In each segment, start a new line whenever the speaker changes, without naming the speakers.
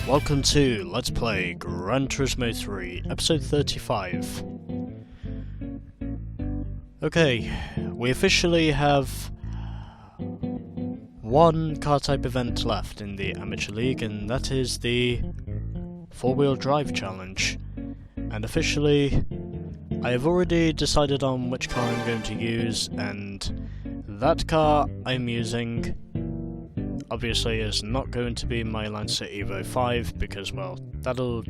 welcome to Let's Play Gran Turismo 3, episode 35. Okay, we officially have one car type event left in the Amateur League, and that is the 4-wheel drive challenge. And officially, I have already decided on which car I'm going to use, and that car I'm using obviously is not going to be my Lancer Evo 5 because, well, that'll,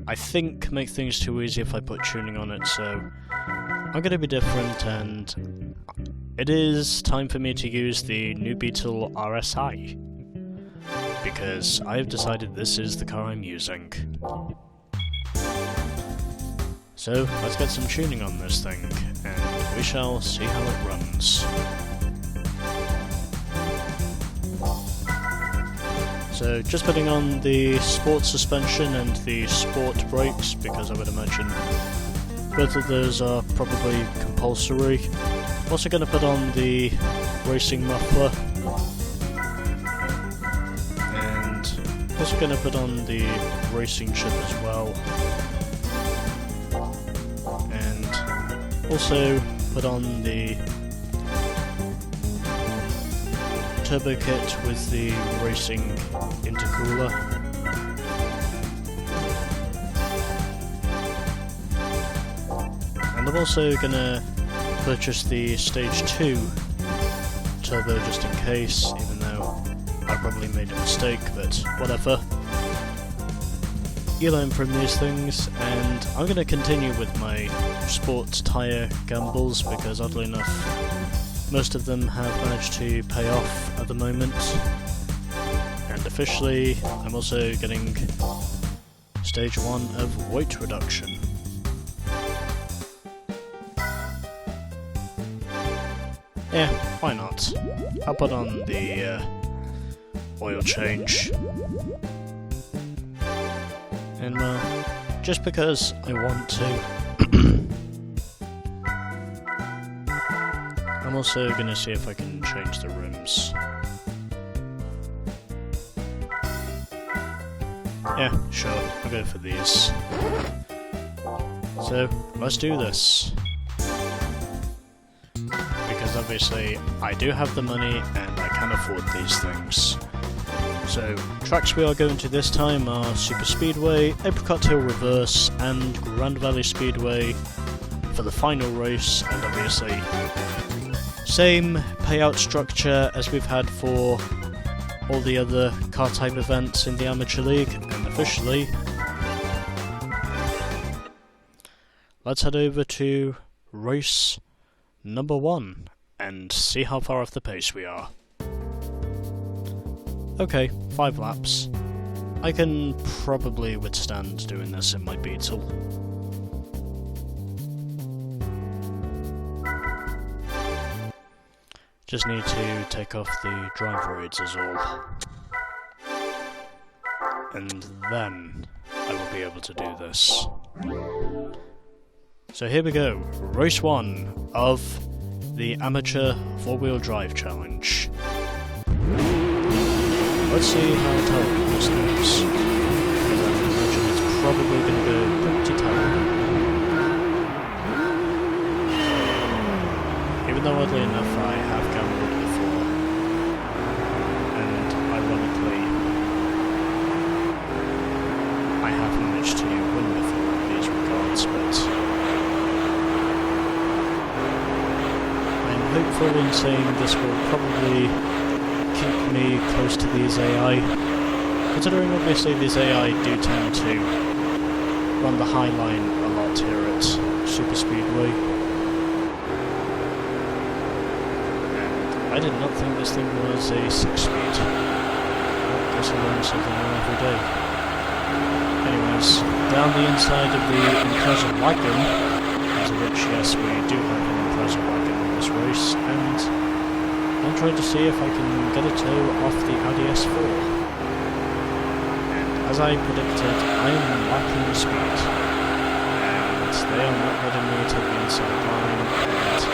I think, make things too easy if I put tuning on it, so I'm going to be different, and it is time for me to use the new Beetle RSI because I have decided this is the car I'm using. So let's get some tuning on this thing, and we shall see how it runs. So just putting on the sport suspension and the sport brakes, because I would imagine both of those are probably compulsory. I'm also going to put on the racing muffler, and also going to put on the racing chip as well, and also put on the turbo kit with the racing intercooler. And I'm also gonna purchase the stage 2 turbo just in case, even though I probably made a mistake, but whatever. You learn from these things, and I'm gonna continue with my sports tyre gambles because oddly enough most of them have managed to pay off at the moment. And officially, I'm also getting stage 1 of weight reduction. Yeah, why not? I'll put on the oil change. And well, just because I want to. I'm also going to see if I can change the rims. Yeah, sure, I'll go for these. So, let's do this. Because obviously, I do have the money and I can afford these things. So, tracks we are going to this time are Super Speedway, Apricot Hill Reverse, and Grand Valley Speedway for the final race, and obviously same payout structure as we've had for all the other car type events in the Amateur League, and officially, let's head over to race number 1 and see how far off the pace we are. Okay, 5 laps. I can probably withstand doing this in my Beetle. Just need to take off the drive aids is all. And then I will be able to do this. So here we go, race 1 of the Amateur 4-wheel drive challenge. Let's see how terrible this goes, because I can imagine it's probably going to go pretty terrible. Even though oddly enough I have gambled before, and ironically I have managed to win before in these regards, but I'm hopeful in saying this will probably keep me close to these AI, considering obviously these AI do tend to run the high line a lot here at Super Speedway. I did not think this thing was a 6-speed. I guess I learn something new every day. Anyways, down the inside of the Impreza wagon, as of which, yes, we do have an Impreza wagon in this race, and I'm trying to see if I can get a tow off the Audi S4. And as I predicted, I am lacking speed, and they are not letting me take the inside line, and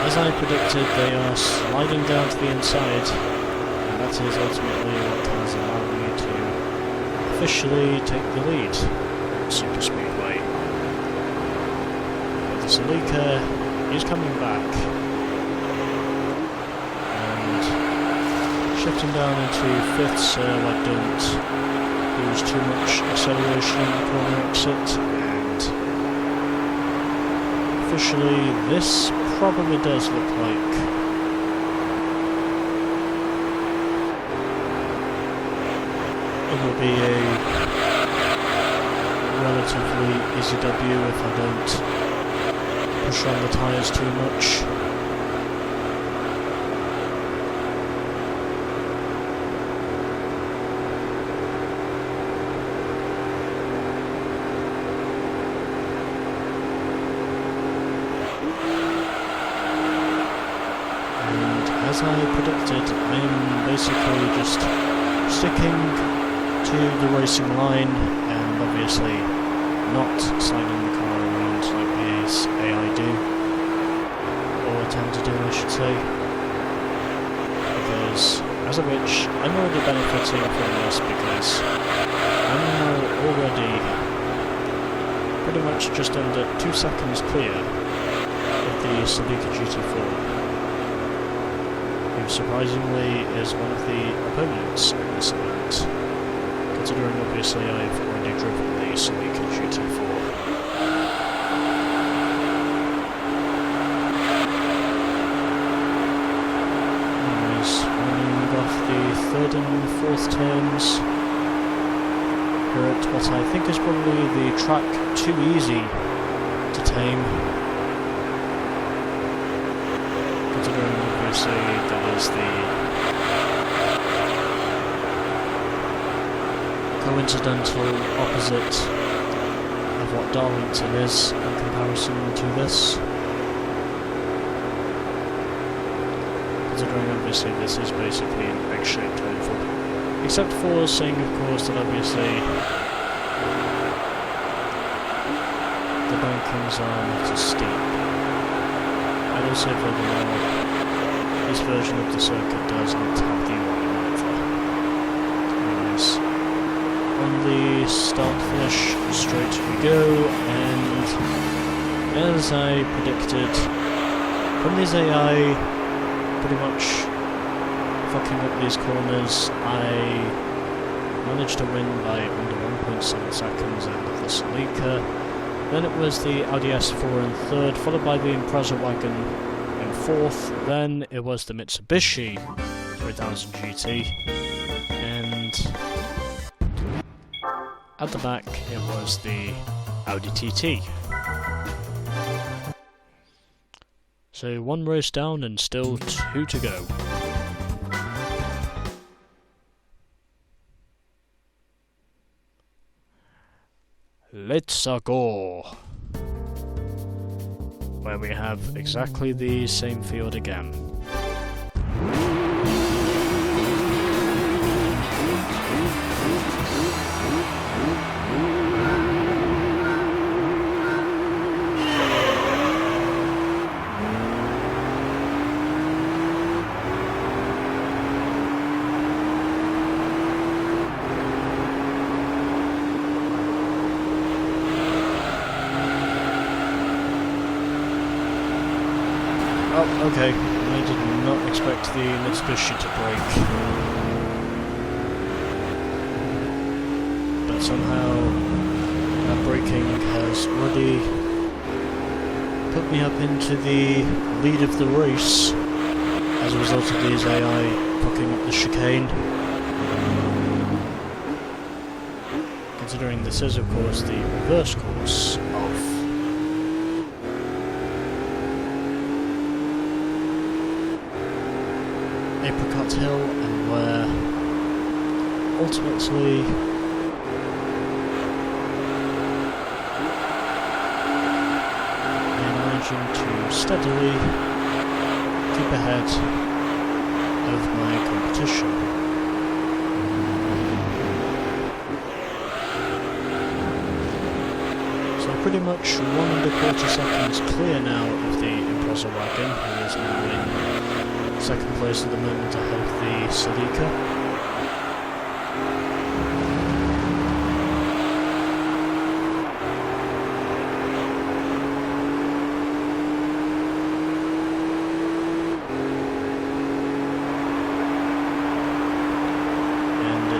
as I predicted, they are sliding down to the inside, and that is ultimately what has allowed me to officially take the lead at Super Speedway. But the Celica is coming back and shifting down into 5th, so I don't lose too much acceleration in the corner exit. And officially this probably does look like it will be a relatively easy W if I don't push on the tyres too much. And as I predicted, I'm basically just sticking to the racing line and obviously not sliding the car around like the AI do, or attempt to do I should say, because as of which I'm already benefiting from this because I'm now already pretty much just under 2 seconds clear of the Celica GT4, who surprisingly is one of the opponents in this event, considering obviously I've already driven the Celica GT4. Anyways, running off the 3rd and 4th turns here at what I think is probably the track too easy to tame, considering obviously that is the coincidental opposite of what Darlington is in comparison to this. Considering obviously this is basically an egg-shaped oval. Except for saying of course that obviously the bankings are not as steep. And also furthermore, this version of the circuit does not have the line either. Anyways, on the start finish straight we go, and as I predicted, from these AI pretty much fucking up these corners, I managed to win by under 1.7 seconds out of the Celica. Then it was the Audi S4 in 3rd, followed by the Impreza wagon in 4th, then it was the Mitsubishi 3000 GT, and at the back, it was the Audi TT. So 1 race down and still 2 to go. Let's go! Where we have exactly the same field again. Oh, okay. I did not expect the Mitsubishi to brake. But somehow that braking has already put me up into the lead of the race as a result of these AI fucking up the chicane. Considering this is of course the reverse course of Apricot Hill, and where ultimately I'm managing to steadily keep ahead of my competition. So pretty much 1¼ seconds clear now of the Impreza wagon, who is now in 2nd place at the moment ahead of the Celica.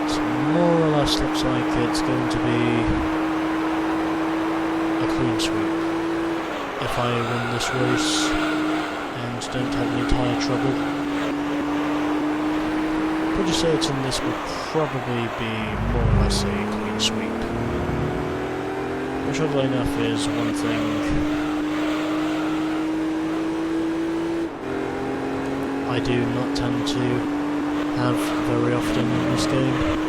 it more or less looks like it's going to be a clean sweep. If I win this race and don't have any tyre trouble, pretty certain this will probably be more or less a clean sweep. Which, oddly enough, is one thing I do not tend to have very often in this game.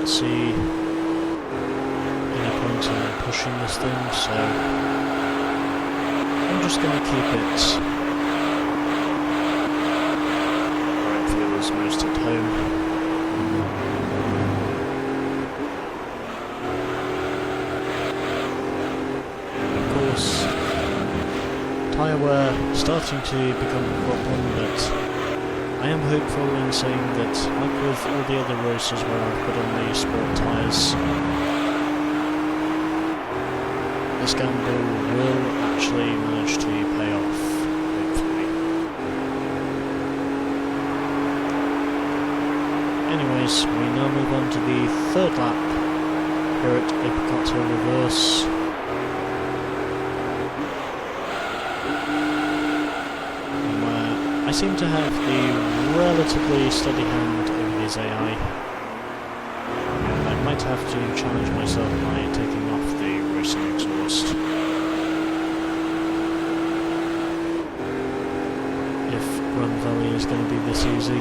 See any point in pushing this thing, so I'm just going to keep it where it feels most at home. And of course, tyre wear starting to become a problem, but I am hopeful in saying that, like with all the other races where I've put on the sport tyres, this gamble will actually manage to pay off, hopefully. Anyways, we now move on to the third lap here at Apricot Hill Reverse. I seem to have the relatively steady hand over his AI, and I might have to challenge myself by taking off the racing exhaust. If Gran Valley is going to be this easy.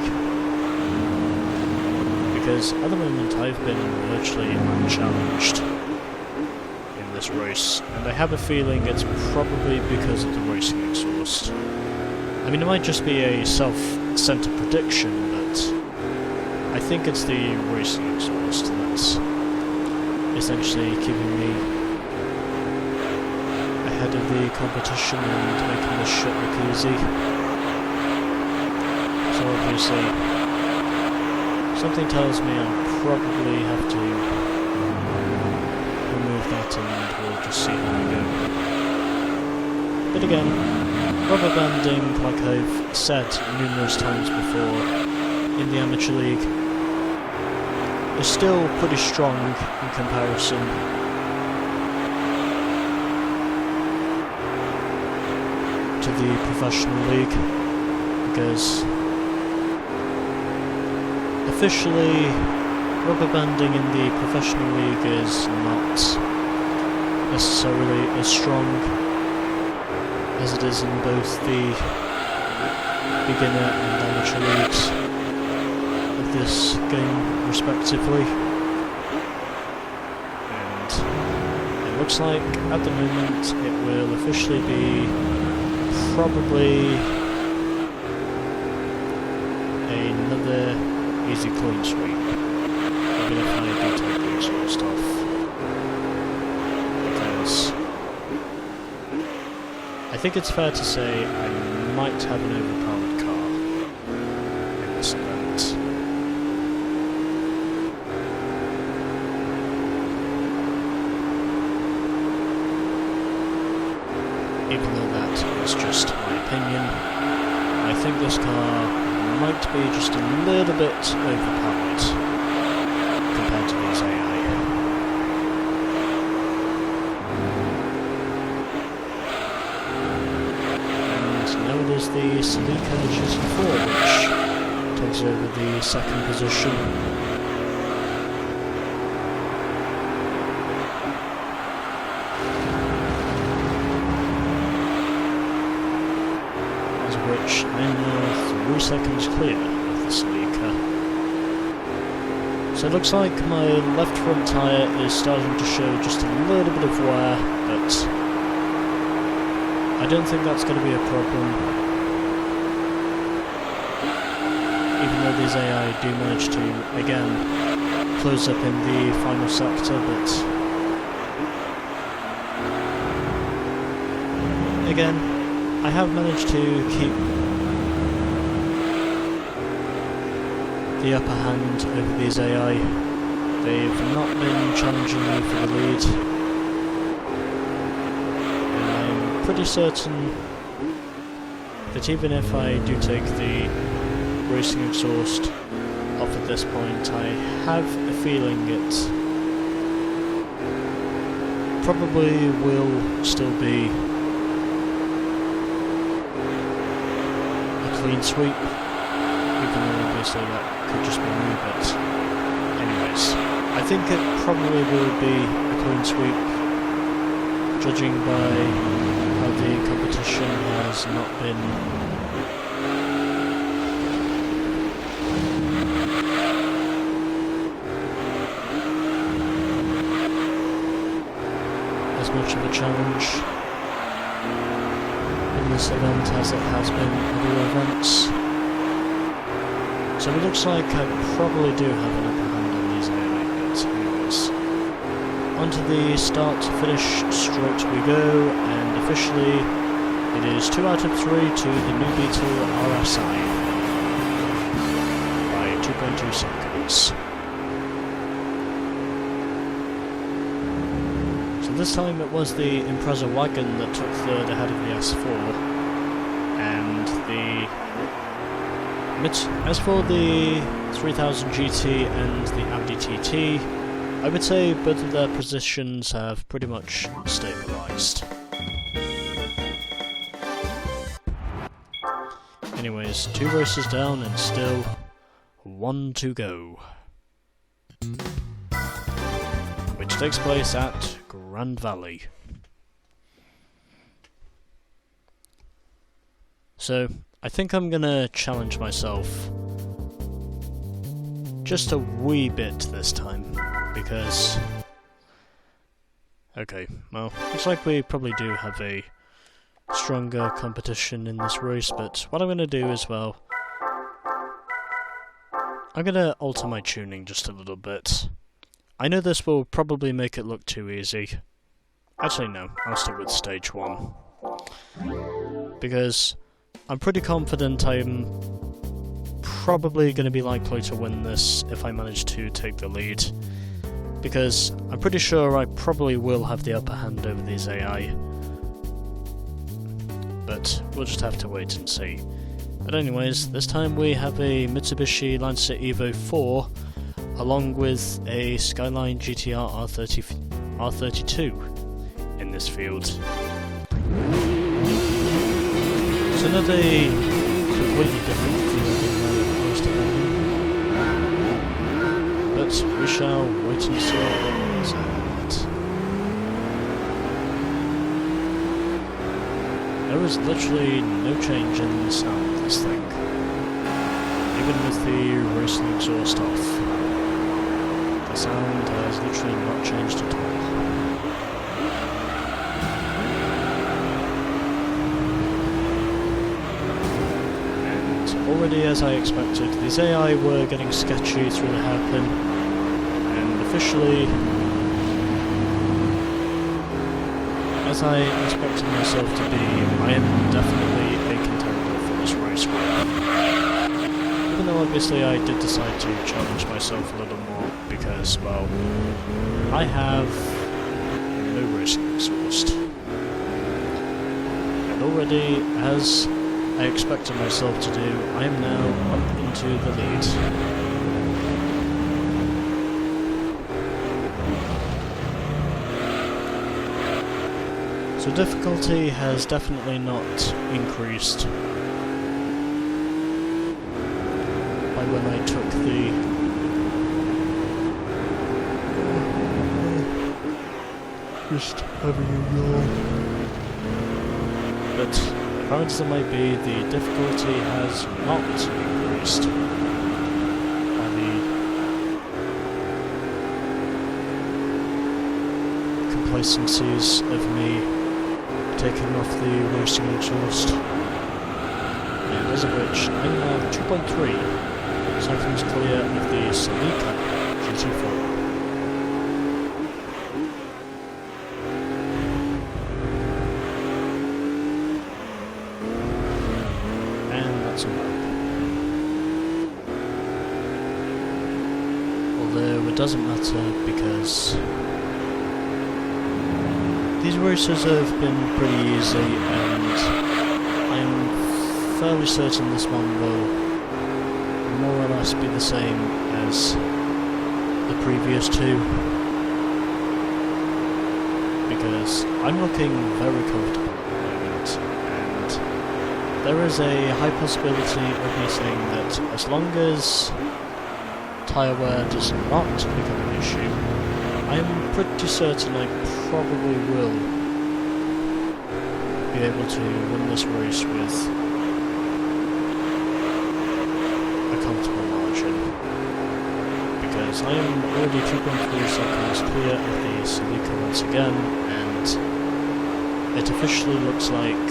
Because at the moment I've been virtually unchallenged in this race, and I have a feeling it's probably because of the racing exhaust. I mean, it might just be a self-centered prediction, but I think it's the racing exhaust that's essentially keeping me ahead of the competition and making this shit look easy. So obviously, something tells me I'll probably have to remove that and we'll just see how we go. But again, rubber banding, like I've said numerous times before in the Amateur League, is still pretty strong in comparison to the Professional League, because officially rubber banding in the Professional League is not necessarily as strong as it is in both the beginner and amateur leagues of this game, respectively. And it looks like, at the moment, it will officially be probably another easy clean sweep, even if I do take the exhaust off. Because I think it's fair to say I might have an overpowered car in this event. Even though that is just my opinion, I think this car might be just a little bit overpowered compared to these AI. Now it is the Celica GT4 which takes over the second position. As of which I am now 3 seconds clear of the Celica. So it looks like my left front tyre is starting to show just a little bit of wear, but I don't think that's going to be a problem, even though these AI do manage to, again, close up in the final sector, but again, I have managed to keep the upper hand over these AI. They've not been challenging me for the lead. And I'm pretty certain that even if I do take the racing exhaust off at this point, I have a feeling it probably will still be a clean sweep, even though obviously that could just be me, but anyways, I think it probably will be a clean sweep, judging by how the competition has not been as much of a challenge in this event as it has been in other events. So it looks like I probably do have an upper hand on these AI, but anyways. Onto the start to finish straight we go, and officially it is 2 out of 3 to the new Beetle RSI by 2.2 seconds. So this time it was the Impreza wagon that took third ahead of the S4, and as for the 3000 GT and the Audi TT, I would say both of their positions have pretty much stabilised. Anyways, 2 races down and still 1 to go, which takes place at Grand Valley. So, I think I'm gonna challenge myself just a wee bit this time, because... okay, well, looks like we probably do have a stronger competition in this race, but what I'm gonna do as well, I'm gonna alter my tuning just a little bit. I know this will probably make it look too easy. Actually no, I'll stick with stage 1. Because I'm pretty confident I'm probably going to be likely to win this if I manage to take the lead. Because I'm pretty sure I probably will have the upper hand over these AI. But we'll just have to wait and see. But anyways, this time we have a Mitsubishi Lancer Evo 4 along with a Skyline GTR R32 in this field. It's another completely different field than where it was to be. But we shall wait and see what is ahead. There was literally no change in the sound of this thing, even with the racing exhaust off. The sound has literally not changed at all. And already, as I expected, these AI were getting sketchy through the hairpin, and officially, as I expected myself to be, I am definitely a contender for this race win. Even though obviously I did decide to challenge myself a little more because, well, I have no racing exhaust. And already, as I expected myself to do, I am now up into the lead. So difficulty has definitely not increased by when I took the just having a yawn. But apparent as it might be, the difficulty has not increased by the complacencies of me taking off the racing exhaust. And as of which, I'm now 2.3 seconds clear of the Celica GT4. And that's a wrap. although it doesn't matter because these races have been pretty easy, and I'm fairly certain this one will more or less be the same as the previous two, because I'm looking very comfortable at the moment, and there is a high possibility of me saying that as long as tyre wear does not become an issue, I'm pretty certain I probably will be able to win this race with a comfortable margin, because I am already 2.3 seconds clear of the Celica once again, and it officially looks like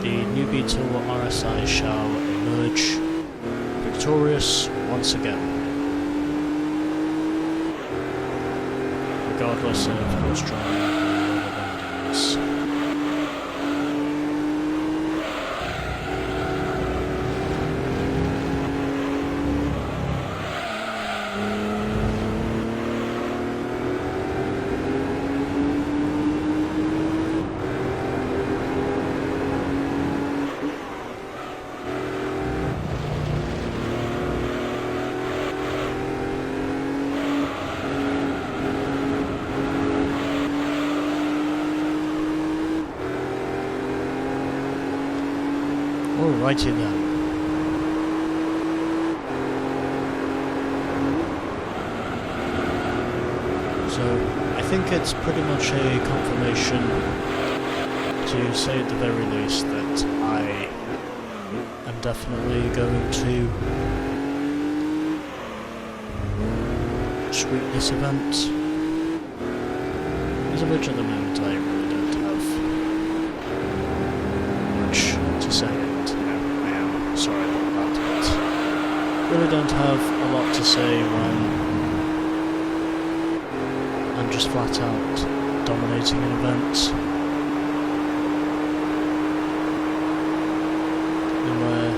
the new Beetle RSI shall emerge victorious once again, regardless of who's driving the bendings. Alrighty then. So, I think it's pretty much a confirmation, to say at the very least, that I am definitely going to sweep this event, because of which at the moment I really don't have much to say. Sorry about that, but really don't have a lot to say when I'm just flat out dominating an event, and where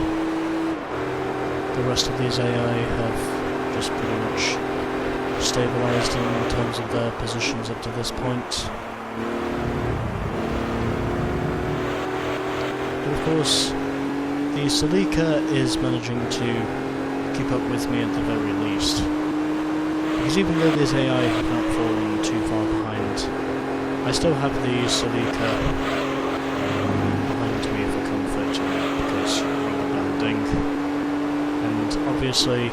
the rest of these AI have just pretty much stabilised in terms of their positions up to this point. But of course, the Celica is managing to keep up with me at the very least, because even though this AI have not fallen too far behind, I still have the Celica behind me for comfort, because I'm landing, and obviously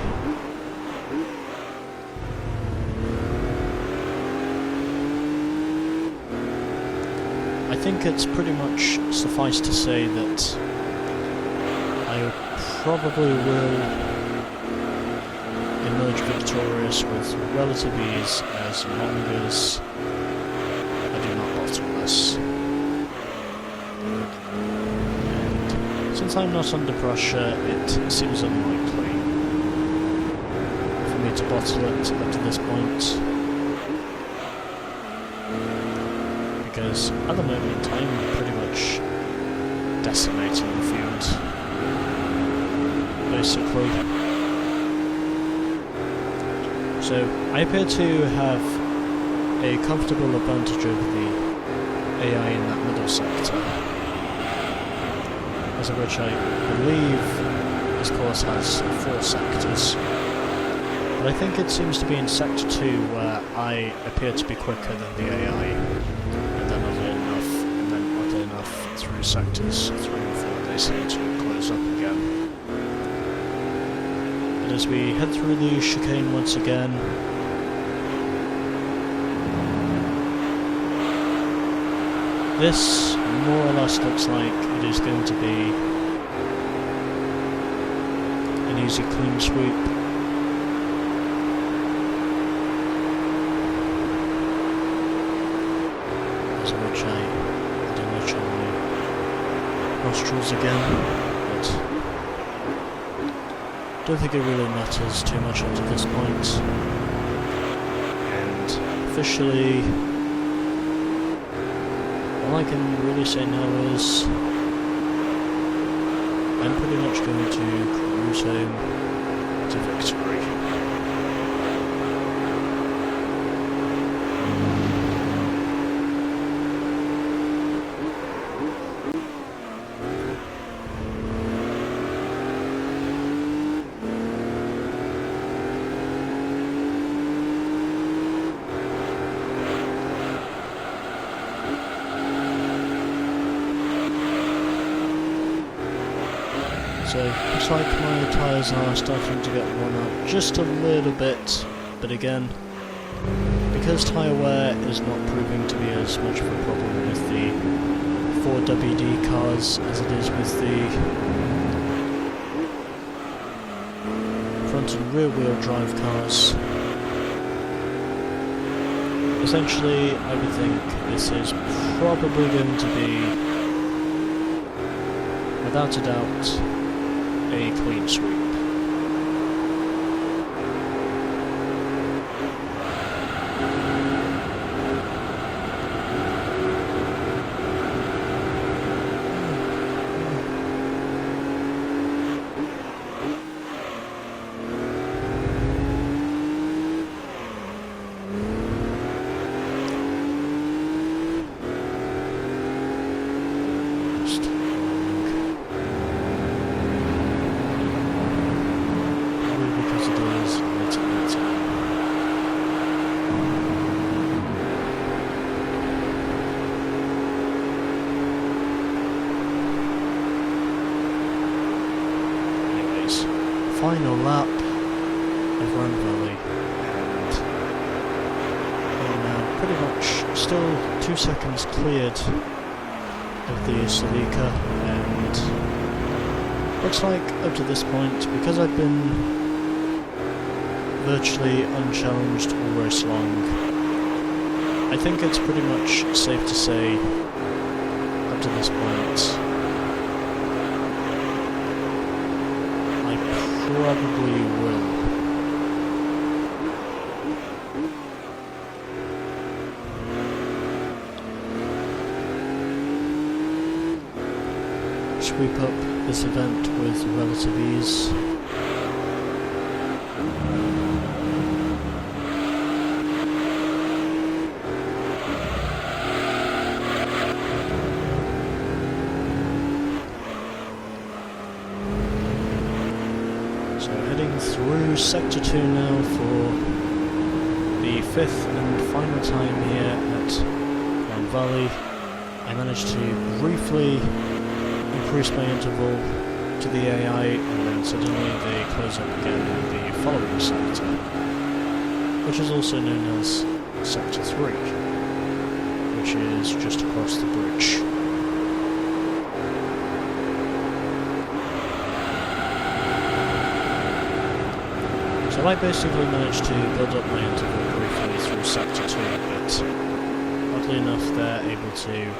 I think it's pretty much suffice to say that I probably will emerge victorious with relative ease as long as I do not bottle this. And since I'm not under pressure, it seems unlikely for me to bottle it up to this point, because at the moment I'm pretty much decimating the field, basically. So I appear to have a comfortable advantage over the AI in that middle sector, as of which I believe this course has 4 sectors. But I think it seems to be in sector 2 where I appear to be quicker than the AI, and then oddly enough through sectors 3 and 4 they seem to close up again. And as we head through the chicane once again, this more or less looks like it is going to be an easy clean sweep. As of which I do much on my nostrils again, but don't think it really matters too much up to this point. And officially, all I can really say now is I'm pretty much going to cruise home to victory. So, looks like my tyres are starting to get worn out just a little bit, but again, because tyre wear is not proving to be as much of a problem with the 4WD cars as it is with the front and rear wheel drive cars, essentially I would think this is probably going to be, without a doubt, a clean sweep. Final lap of Gran Valley, and we're now pretty much still 2 seconds cleared of the Celica, and looks like up to this point, because I've been virtually unchallenged all race long, I think it's pretty much safe to say up to this point probably will. Sweep up this event with relative ease. Through Sector 2 now for the 5th and final time here at Gran Valley. I managed to briefly increase my interval to the AI, and then suddenly they close up again in the following sector, which is also known as Sector 3, which is just across the bridge. So I basically managed to build up my interval briefly through Sector 2, but oddly enough they're able to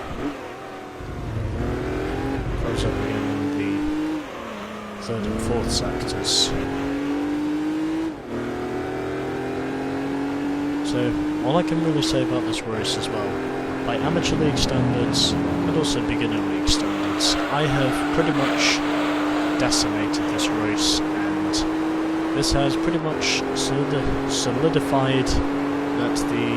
close up again in the 3rd and 4th sectors. So all I can really say about this race as well, by amateur league standards and also beginner league standards, I have pretty much decimated this race. This has pretty much solidified that the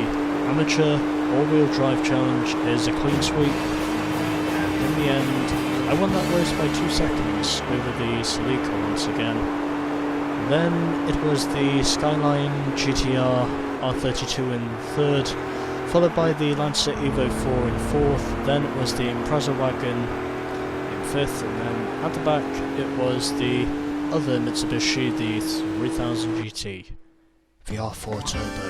amateur all-wheel drive challenge is a clean sweep, and in the end I won that race by 2 seconds over the Celica once again. Then it was the Skyline GTR R32 in 3rd, followed by the Lancer Evo 4 in 4th, then it was the Impreza Wagon in 5th, and then at the back it was the other Mitsubishi, the 3000 GT VR4 Turbo.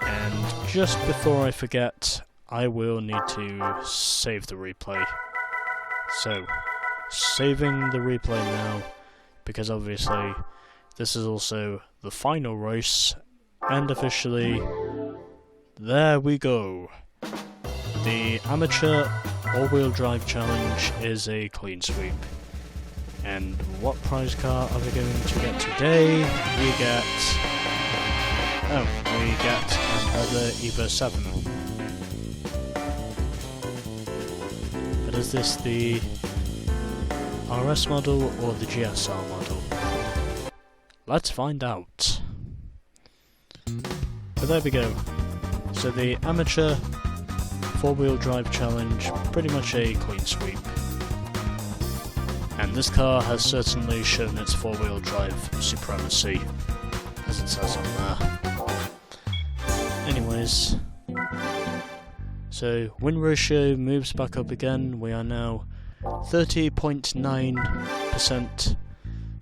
And just before I forget, I will need to save the replay. So, saving the replay now, because obviously this is also the final race, and officially, there we go. The amateur all-wheel drive challenge is a clean sweep. And what prize car are we going to get today? We get another Evo 7. But is this the RS model or the GSR model? Let's find out. But there we go. So the amateur 4-wheel drive challenge, pretty much a clean sweep. And this car has certainly shown its 4-wheel drive supremacy, as it says on there. Anyways, so win ratio moves back up again. We are now 30.9%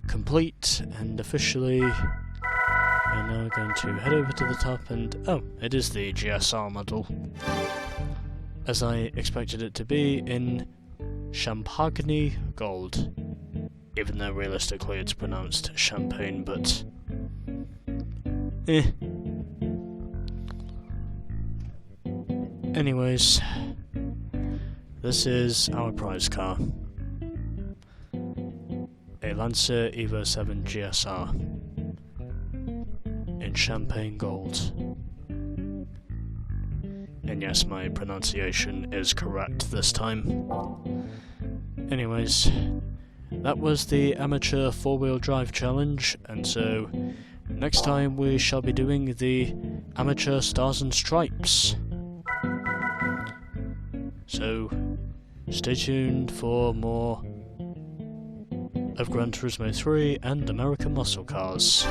complete, and officially we're now going to head over to the top and, oh, it is the GSR model, as I expected it to be, in Champagne Gold, even though realistically it's pronounced champagne, but Anyways, this is our prize car, a Lancer Evo 7 GSR in champagne gold. And yes, my pronunciation is correct this time. Anyways, that was the amateur 4-wheel drive challenge, and so next time we shall be doing the amateur Stars and Stripes. So stay tuned for more of Gran Turismo 3 and American Muscle Cars.